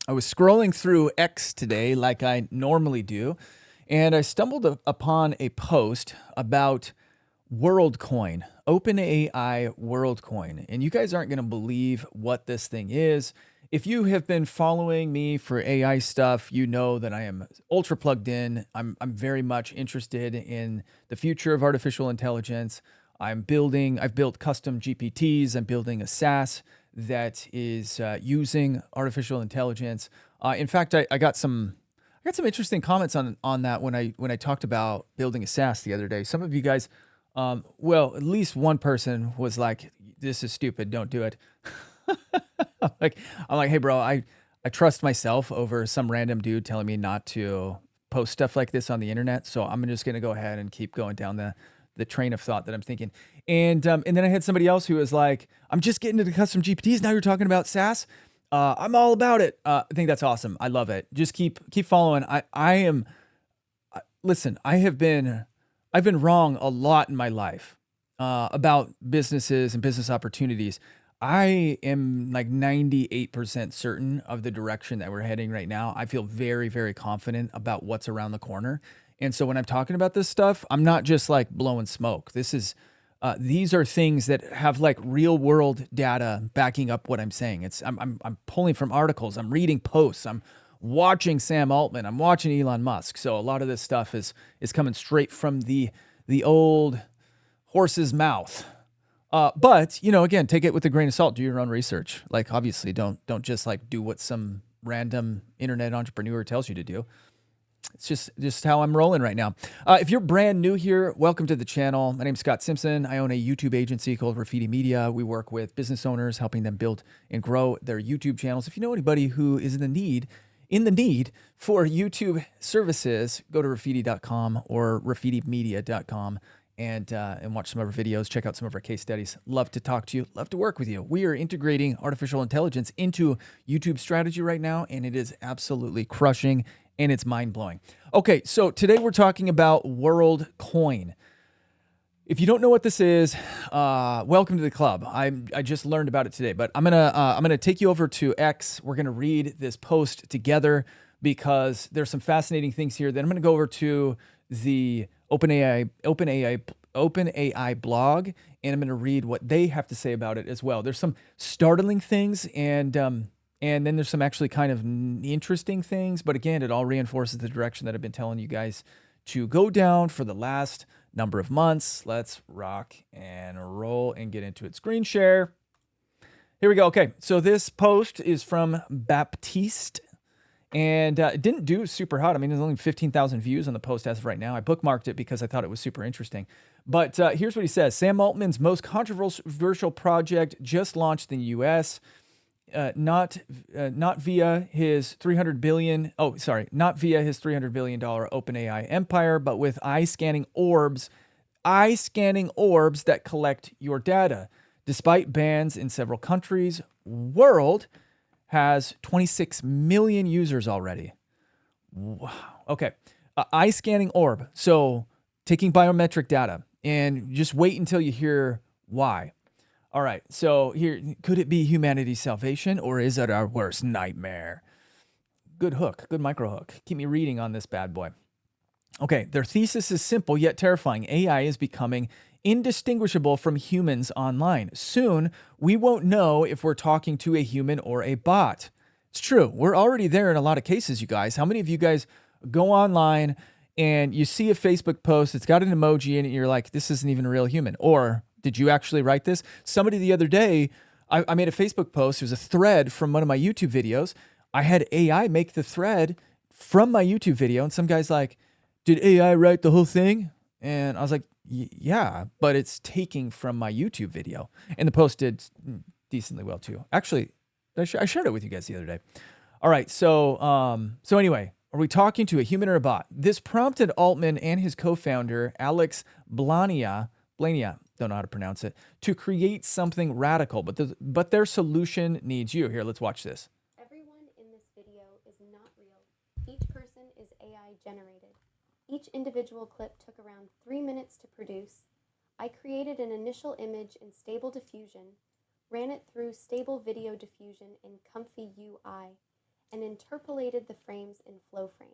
I was scrolling through X today like I normally do, and I stumbled upon a post about WorldCoin, OpenAI WorldCoin. And you guys aren't going to believe what this thing is. If you have been following me for AI stuff, you know that I am ultra plugged in. I'm very much interested in the future of artificial intelligence. I've built custom GPTs. I'm building a SaaS that is using artificial intelligence. In fact, I got some interesting comments on that when I talked about building a SaaS the other day. Some of you guys, well, at least one person was like, "This is stupid. Don't do it." I'm like, hey, bro, I trust myself over some random dude telling me not to post stuff like this on the internet. So I'm just gonna go ahead and keep going down the train of thought that I'm thinking. And then I had somebody else who was like, I'm just getting into custom GPTs. Now you're talking about SaaS. I'm all about it. I think that's awesome. I love it. Just keep following. Listen, I've been wrong a lot in my life about businesses and business opportunities. I am like 98% certain of the direction that we're heading right now. I feel very, very confident about what's around the corner. And so when I'm talking about this stuff, I'm not just like blowing smoke. These are things that have like real world data backing up what I'm saying. I'm pulling from articles, I'm reading posts, I'm watching Sam Altman, I'm watching Elon Musk. So a lot of this stuff is coming straight from the old horse's mouth. But again, take it with a grain of salt. Do your own research. Like, obviously, don't just like do what some random internet entrepreneur tells you to do. It's just how I'm rolling right now. If you're brand new here, welcome to the channel. My name's Scott Simpson. I own a YouTube agency called Graffiti Media. We work with business owners, helping them build and grow their YouTube channels. If you know anybody who is in the need for YouTube services, go to graffiti.com or graffitimedia.com. And watch some of our videos, check out some of our case studies. Love to talk to you, love to work with you. We are integrating artificial intelligence into YouTube strategy right now, and it is absolutely crushing, and it's mind-blowing. Okay, so today we're talking about WorldCoin. If you don't know what this is, welcome to the club. I just learned about it today, but I'm gonna take you over to X. We're gonna read this post together because there's some fascinating things here. Then I'm gonna go over to the OpenAI blog, and I'm going to read what they have to say about it as well. There's some startling things, and then there's some actually kind of interesting things. But again, it all reinforces the direction that I've been telling you guys to go down for the last number of months. Let's rock and roll and get into it. Screen share. Here we go. Okay, so this post is from Baptiste. And it didn't do super hot. I mean, there's only 15,000 views on the post as of right now. I bookmarked it because I thought it was super interesting. But here's what he says. Sam Altman's most controversial project just launched in the U.S., not via his $300 billion OpenAI empire, but with eye scanning orbs that collect your data. Despite bans in several countries, World has 26 million users already. Wow. Okay. Eye scanning orb. So taking biometric data, and just wait until you hear why. All right. So here, could it be humanity's salvation, or is it our worst nightmare? Good hook. Good micro hook. Keep me reading on this bad boy. Okay. Their thesis is simple yet terrifying. AI is becoming indistinguishable from humans online. Soon, we won't know if we're talking to a human or a bot. It's true. We're already there in a lot of cases, you guys. How many of you guys go online and you see a Facebook post, it's got an emoji in it, and you're like, this isn't even a real human? Or did you actually write this? Somebody the other day, I made a Facebook post. It was a thread from one of my YouTube videos. I had AI make the thread from my YouTube video, and some guy's like, did AI write the whole thing? And I was like, yeah, but it's taking from my YouTube video. And the post did decently well too. Actually, I shared it with you guys the other day. All right, so anyway, are we talking to a human or a bot? This prompted Altman and his co-founder, Alex Blania, don't know how to pronounce it, to create something radical, but their solution needs you. Here, let's watch this. Everyone in this video is not real. Each person is AI generated. Each individual clip took around 3 minutes to produce. I created an initial image in Stable Diffusion, ran it through Stable Video Diffusion in Comfy UI, and interpolated the frames in flow frames.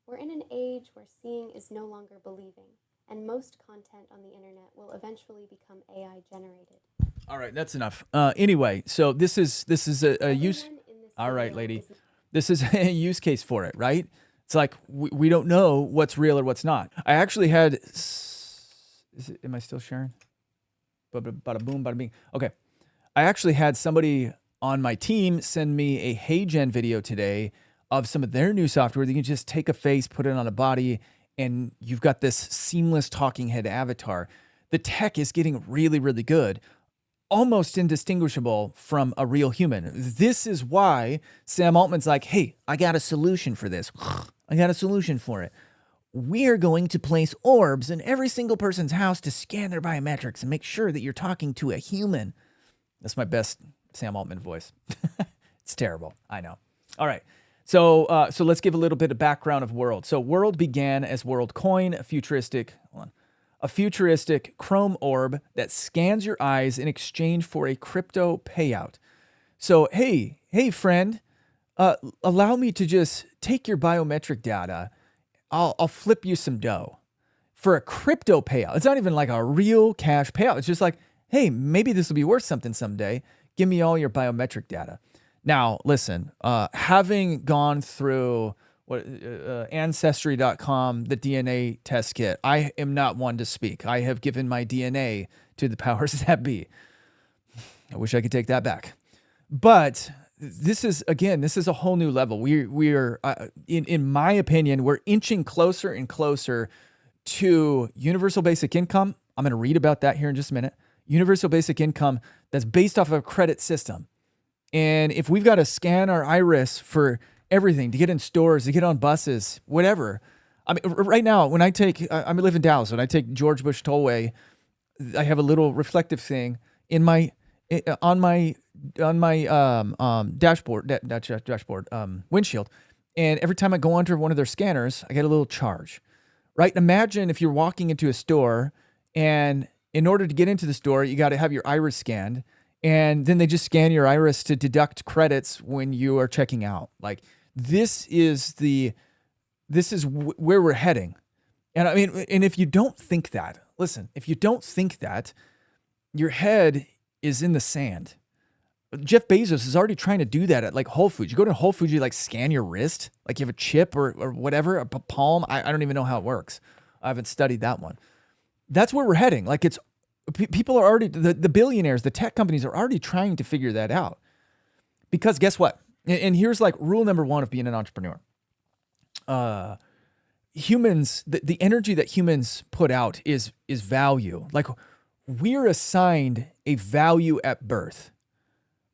We're in an age where seeing is no longer believing, and most content on the internet will eventually become AI generated. All right, that's enough. Anyway, so this is a use. Everyone in this All right, video lady, is this is a use case for it, right? It's like we don't know what's real or what's not. I actually had. Am I still sharing? Bada boom, bada bing. Okay, I actually had somebody on my team send me a HeyGen video today of some of their new software. You can just take a face, put it on a body, and you've got this seamless talking head avatar. The tech is getting really, really good, almost indistinguishable from a real human. This is why Sam Altman's like, hey, I got a solution for this. I got a solution for it. We're going to place orbs in every single person's house to scan their biometrics and make sure that you're talking to a human. That's my best Sam Altman voice. It's terrible. I know. All right. So let's give a little bit of background of World. So World began as WorldCoin, a futuristic chrome orb that scans your eyes in exchange for a crypto payout. So, hey, friend, allow me to just take your biometric data. I'll flip you some dough for a crypto payout. It's not even like a real cash payout. It's just like, hey, maybe this will be worth something someday. Give me all your biometric data. Now, listen, having gone through Ancestry.com, the DNA test kit, I am not one to speak. I have given my DNA to the powers that be. I wish I could take that back. But this is a whole new level. We're in my opinion, we're inching closer and closer to universal basic income. I'm going to read about that here in just a minute. Universal basic income that's based off of a credit system. And if we've got to scan our iris for everything to get in stores, to get on buses, whatever. I mean, right now, when I live in Dallas, when I take George Bush Tollway, I have a little reflective thing in my on my dashboard windshield, and every time I go onto one of their scanners, I get a little charge. Right? Imagine if you're walking into a store, and in order to get into the store, you got to have your iris scanned, and then they just scan your iris to deduct credits when you are checking out. Like this is where we're heading. And I mean, and if you don't think that, listen, if you don't think that, your head is in the sand. Jeff Bezos is already trying to do that at like Whole Foods. You go to Whole Foods, you like scan your wrist, like you have a chip or whatever, a palm. I don't even know how it works. I haven't studied that one. That's where we're heading. Like it's people are already, the billionaires, the tech companies are already trying to figure that out. Because guess what? And here's like rule number one of being an entrepreneur. Humans, the energy that humans put out is value. Like we're assigned a value at birth.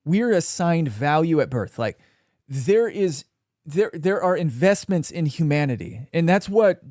We're assigned value at birth. Like there are investments in humanity. And that's what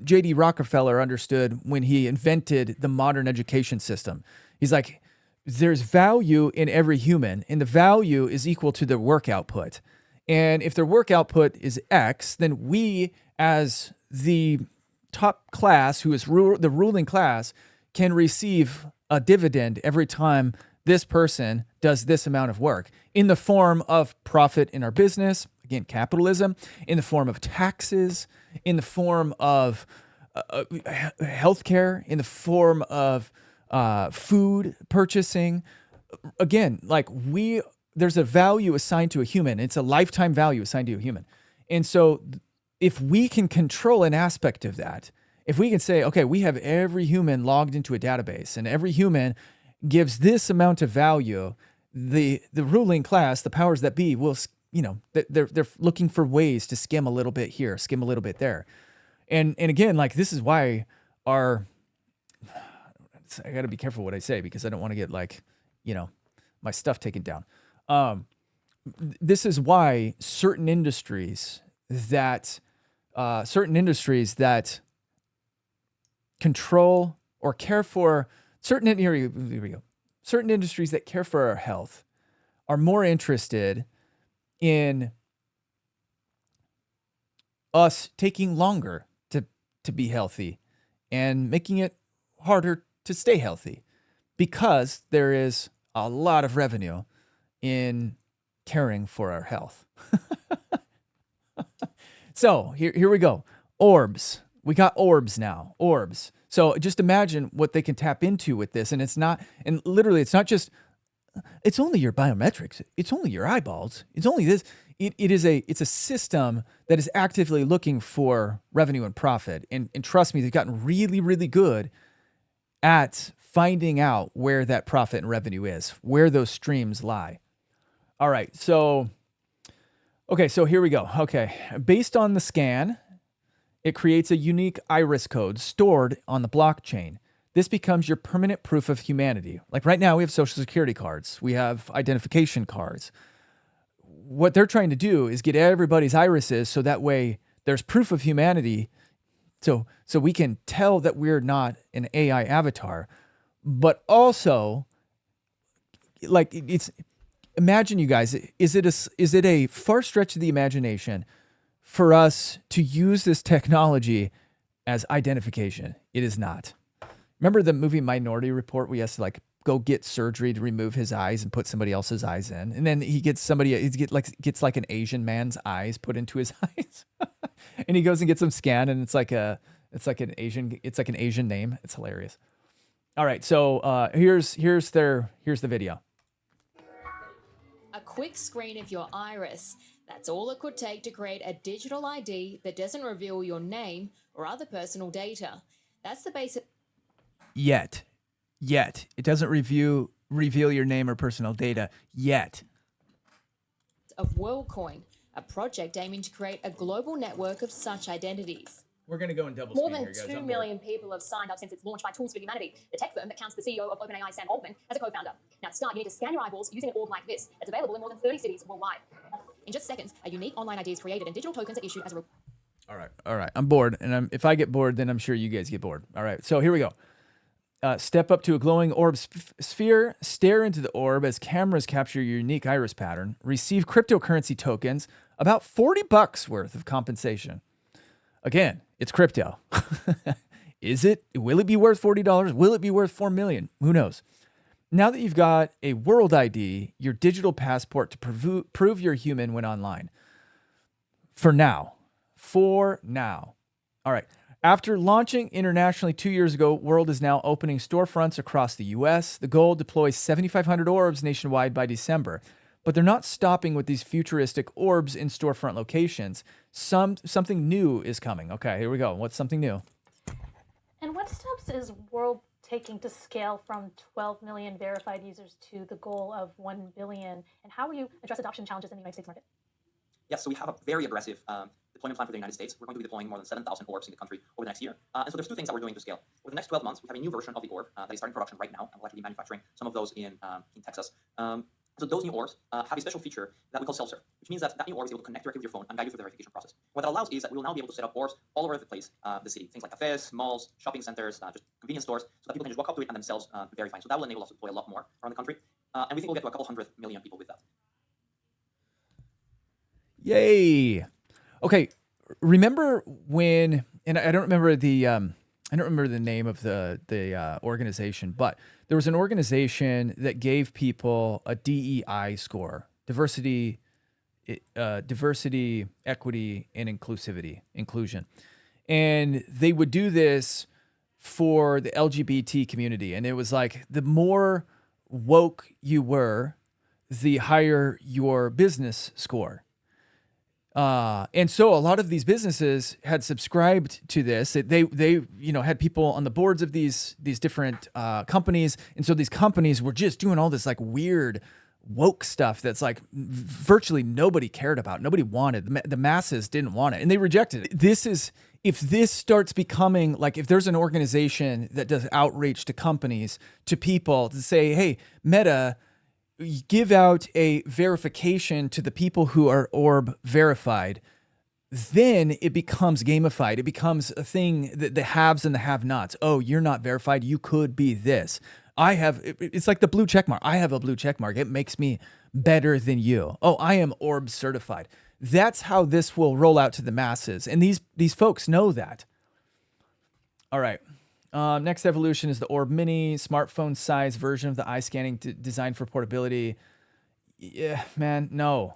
J.D. Rockefeller understood when he invented the modern education system. He's like, there's value in every human, and the value is equal to their work output. And if their work output is X, then we, as the top class, who is the ruling class, can receive a dividend every time this person does this amount of work in the form of profit in our business, again, capitalism, in the form of taxes, in the form of healthcare, in the form of food purchasing. Again, like there's a value assigned to a human. It's a lifetime value assigned to a human. And so if we can control an aspect of that, if we can say, okay, we have every human logged into a database and every human gives this amount of value, the ruling class, the powers that be will, they're looking for ways to skim a little bit here, skim a little bit there. And again, like this is why I got to be careful what I say because I don't want to get like, my stuff taken down. This is why certain industries that control or care for here we go. Certain industries that care for our health are more interested in us taking longer to be healthy and making it harder to stay healthy because there is a lot of revenue in caring for our health. So here we go. Orbs. We got orbs now. Orbs. So just imagine what they can tap into with this. And it's not, and literally, it's not just, it's only your biometrics. It's only your eyeballs. It's only this. It's a system that is actively looking for revenue and profit. And trust me, they've gotten really, really good at finding out where that profit and revenue is, where those streams lie. All right. So, okay. So here we go. Okay. Based on the scan, it creates a unique iris code stored on the blockchain. This becomes your permanent proof of humanity. Like right now, we have social security cards, we have identification cards. What they're trying to do is get everybody's irises so that way there's proof of humanity. So we can tell that we're not an AI avatar, but also like it's, imagine you guys, is it a far stretch of the imagination for us to use this technology as identification? It is not. Remember the movie Minority Report? We has to like go get surgery to remove his eyes and put somebody else's eyes in, and then he gets gets like an Asian man's eyes put into his eyes, and he goes and gets them scanned, and it's like an Asian name. It's hilarious. All right, so here's the video. A quick screen of your iris. That's all it could take to create a digital ID that doesn't reveal your name or other personal data. That's the basic. Yet. It doesn't reveal your name or personal data yet. Of WorldCoin, a project aiming to create a global network of such identities. We're going to go in double More speed than here, guys. 2 million people have signed up since its launch by Tools for Humanity, the tech firm that counts the CEO of OpenAI, Sam Altman, as a co-founder. Now to start, you need to scan your eyeballs using an orb like this. It's available in more than 30 cities worldwide. In just seconds, a unique online ID is created and digital tokens are issued as a... All right. I'm bored, and if I get bored, then I'm sure you guys get bored. All right, so here we go. Step up to a glowing orb sphere, stare into the orb as cameras capture your unique iris pattern, receive cryptocurrency tokens, about $40 worth of compensation. Again, it's crypto. Is it? Will it be worth $40? Will it be worth $4 million? Who knows? Now that you've got a world ID, your digital passport to prove you're human when online. For now. All right. After launching internationally 2 years ago, World is now opening storefronts across the US. The goal, deploys 7,500 orbs nationwide by December. But they're not stopping with these futuristic orbs in storefront locations. Something new is coming. Okay, here we go. What's something new? And what steps is World taking to scale from 12 million verified users to the goal of 1 billion? And how will you address adoption challenges in the United States market? Yes, so we have a very aggressive deployment plan for the United States. We're going to be deploying more than 7,000 orbs in the country over the next year. And so there's two things that we're doing to scale. Over the next 12 months, we have a new version of the orb that is starting production right now, and we'll actually be manufacturing some of those in Texas. So those new orbs have a special feature that we call self-serve, which means that new orb is able to connect directly with your phone and guide you through the verification process. What that allows is that we will now be able to set up orbs all over the place, the city, things like cafes, malls, shopping centers, just convenience stores, so that people can just walk up to it and themselves verify. So that will enable us to deploy a lot more around the country, and we think we'll get to a couple 100 million people with that. Yay! Okay, remember when? And I don't remember the name of the organization, but there was an organization that gave people a DEI score: diversity, equity, and inclusion, and they would do this for the LGBT community, and it was like the more woke you were, the higher your business score. And so a lot of these businesses had subscribed to this. They had people on the boards of these different companies, and so these companies were just doing all this like weird woke stuff that's like virtually nobody cared about, nobody wanted. The masses didn't want it, and they rejected it. If this starts becoming like, if there's an organization that does outreach to companies, to people, to say, hey, Meta, give out a verification to the people who are orb verified, then it becomes gamified. It becomes a thing that the haves and the have-nots. Oh, you're not verified. You could be this. It's like the blue check mark. I have a blue check mark. It makes me better than you. Oh, I am orb certified. That's how this will roll out to the masses. And these folks know that. All right. Next evolution is the Orb Mini, smartphone size version of the eye scanning designed for portability. Yeah, man, no.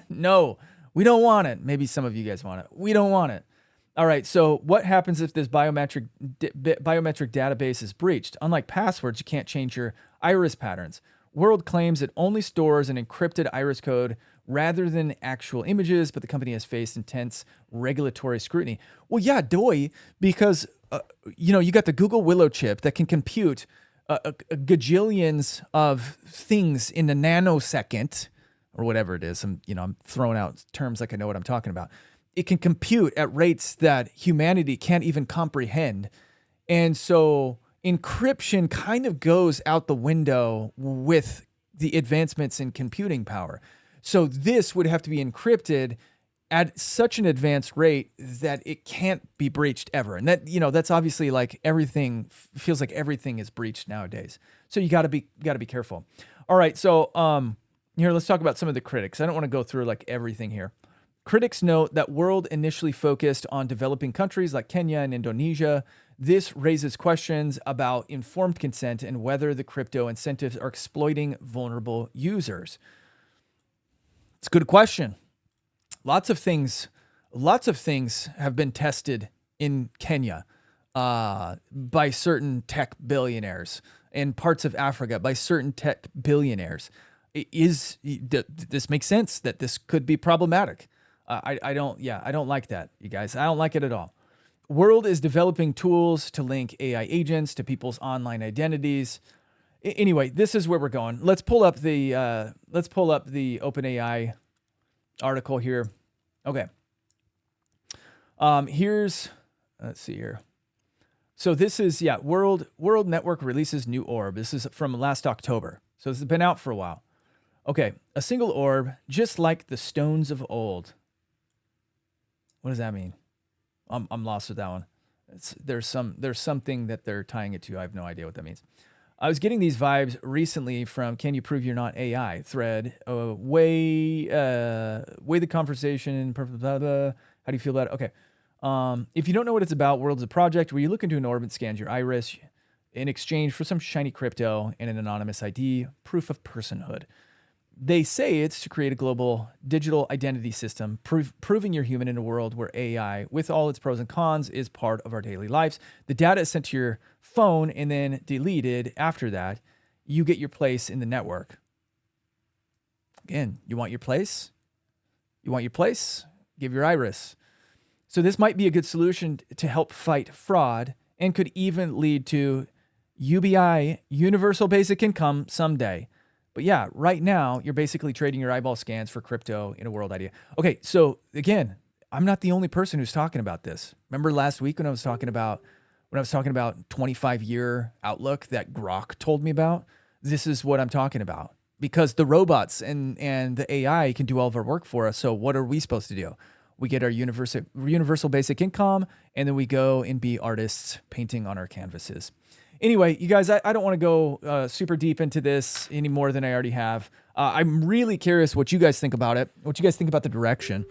No. We don't want it. Maybe some of you guys want it. We don't want it. All right, so what happens if this biometric database is breached? Unlike passwords, you can't change your iris patterns. World claims it only stores an encrypted iris code rather than actual images, but the company has faced intense regulatory scrutiny. Well, yeah, doy, because you got the Google Willow chip that can compute a gajillions of things in a nanosecond, or whatever it is. I'm throwing out terms like I know what I'm talking about. It can compute at rates that humanity can't even comprehend. And so encryption kind of goes out the window with the advancements in computing power. So this would have to be encrypted at such an advanced rate that it can't be breached ever. And that's obviously like everything feels like everything is breached nowadays. So you got to be careful. All right. So here, let's talk about some of the critics. I don't want to go through like everything here. Critics note that World initially focused on developing countries like Kenya and Indonesia. This raises questions about informed consent and whether the crypto incentives are exploiting vulnerable users. It's a good question. Lots of things have been tested in Kenya by certain tech billionaires, and parts of Africa by certain tech billionaires. This makes sense that this could be problematic. I don't like that, you guys. I don't like it at all. World is developing tools to link AI agents to people's online identities. Anyway, this is where we're going. Let's pull up the OpenAI article here. Okay. Let's see here. So this is World Network releases new orb. This is from last October. So this has been out for a while. Okay, a single orb, just like the stones of old. What does that mean? I'm lost with that one. There's something that they're tying it to. I have no idea what that means. I was getting these vibes recently from "Can you prove you're not AI?" thread. Way the conversation. Blah, blah, blah. How do you feel about it? Okay. If you don't know what it's about, World's a project where you look into an orb and scans your iris in exchange for some shiny crypto and an anonymous ID, proof of personhood. They say it's to create a global digital identity system, proving you're human in a world where AI, with all its pros and cons, is part of our daily lives. The data is sent to your phone and then deleted after that. You get your place in the network. Again, you want your place? You want your place? Give your iris. So this might be a good solution to help fight fraud and could even lead to UBI, Universal Basic Income, someday. But yeah, right now, you're basically trading your eyeball scans for crypto in a world idea. Okay, so again, I'm not the only person who's talking about this. Remember last week when I was talking about 25-year outlook that Grok told me about? This is what I'm talking about. Because the robots and the AI can do all of our work for us. So what are we supposed to do? We get our universal basic income, and then we go and be artists painting on our canvases. Anyway, you guys, I don't want to go super deep into this any more than I already have. I'm really curious what you guys think about it, what you guys think about the direction.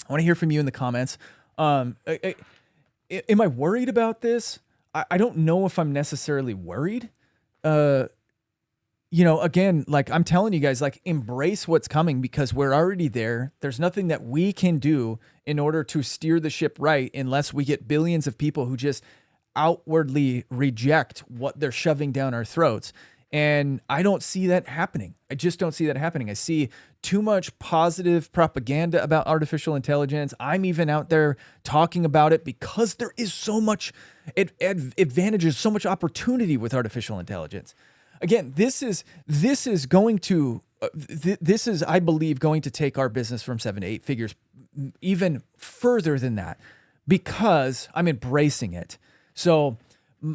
I want to hear from you in the comments. Am I worried about this? I don't know if I'm necessarily worried. Again, like I'm telling you guys, like embrace what's coming because we're already there. There's nothing that we can do in order to steer the ship right unless we get billions of people who just outwardly reject what they're shoving down our throats. And I don't see that happening. I just don't see that happening. I see too much positive propaganda about artificial intelligence. I'm even out there talking about it because there is so much advantages, so much opportunity with artificial intelligence. Again, this is going to, I believe, going to take our business from 7 to 8 figures even further than that because I'm embracing it. So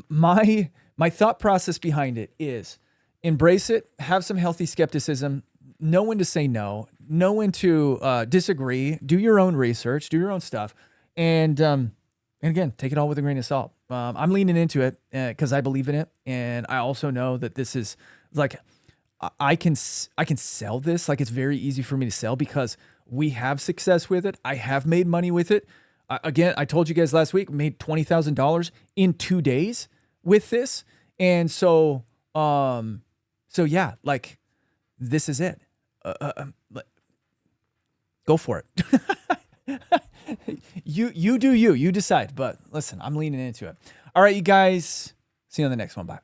my thought process behind it is embrace it, have some healthy skepticism, know when to say no, know when to disagree, do your own research, do your own stuff, and again, take it all with a grain of salt. I'm leaning into it because I believe in it, and I also know that this is like I can sell this. Like it's very easy for me to sell because we have success with it. I have made money with it. Again, I told you guys last week, made $20,000 in 2 days with this. And so yeah, like this is it. go for it. You do you decide. But listen, I'm leaning into it. All right, you guys. See you on the next one. Bye.